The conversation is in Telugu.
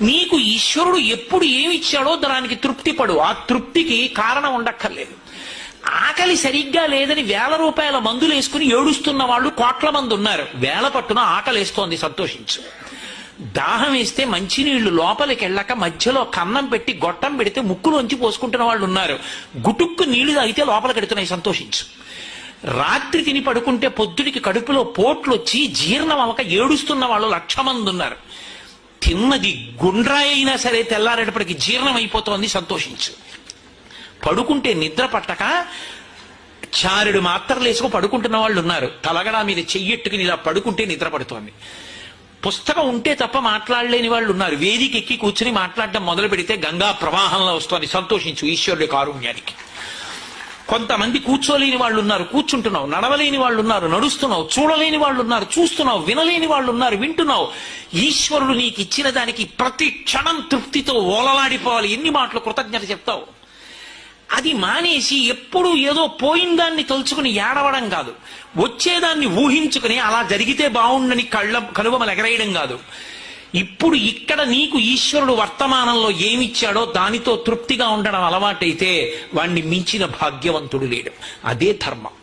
నీకు ఈశ్వరుడు ఎప్పుడు ఏమిచ్చాడో దానికి తృప్తి పడు. ఆ తృప్తికి కారణం ఉండక్కర్లేదు. ఆకలి సరిగ్గా లేదని 1000 రూపాయల మందులు వేసుకుని ఏడుస్తున్న వాళ్ళు కోట్ల మంది ఉన్నారు. వేల పట్టున ఆకలేస్తోంది, సంతోషించు. దాహం వేస్తే మంచినీళ్లు లోపలికి వెళ్ళక మధ్యలో కన్నం పెట్టి గొట్టం పెడితే ముక్కులోంచి పోసుకుంటున్న వాళ్ళు ఉన్నారు. గుటుక్కు నీళ్లు తాగితే లోపలికి ఎడుతున్నాయి, సంతోషించు. రాత్రి తిని పడుకుంటే పొద్దుడికి కడుపులో పోట్లు వచ్చి జీర్ణం అవ్వక ఏడుస్తున్న వాళ్ళు 1,00,000 మంది ఉన్నారు. తిన్నది గుండ్రాయి అయినా సరే తెల్లారేటప్పటికి జీర్ణం అయిపోతోంది, సంతోషించు. పడుకుంటే నిద్ర పట్టక చారుడు మాత్రలు వేసుకు పడుకుంటున్న వాళ్ళు ఉన్నారు. తలగడా మీద చెయ్యెట్టుకుని ఇలా పడుకుంటే నిద్ర పడుతోంది. పుస్తకం ఉంటే తప్ప మాట్లాడలేని వాళ్ళు ఉన్నారు. వేదిక ఎక్కి కూర్చుని మాట్లాడడం మొదలు పెడితే గంగా ప్రవాహంలో వస్తోంది, సంతోషించు ఈశ్వరుడి కారుణ్యానికి. కొంతమంది కూర్చోలేని వాళ్ళు ఉన్నారు, కూర్చుంటున్నావు. నడవలేని వాళ్ళు ఉన్నారు, నడుస్తున్నావు. చూడలేని వాళ్ళు ఉన్నారు, చూస్తున్నావు. వినలేని వాళ్ళు ఉన్నారు, వింటున్నావు. ఈశ్వరుడు నీకు ఇచ్చిన దానికి ప్రతి క్షణం తృప్తితో ఓలలాడిపోవాలి. ఎన్ని మాటలు కృతజ్ఞత చెప్తావు. అది మానేసి ఎప్పుడు ఏదో పోయిందాన్ని తలుచుకుని ఏడవడం కాదు, వచ్చేదాన్ని ఊహించుకుని అలా జరిగితే బాగుండని కనుబొమలు ఎగరేయడం కాదు. ఇప్పుడు ఇక్కడ నీకు ఈశ్వరుడు వర్తమానంలో ఏమిచ్చాడో దానితో తృప్తిగా ఉండడం అలవాటైతే వాణ్ణి మించిన భాగ్యవంతుడు లేడు. అదే ధర్మం.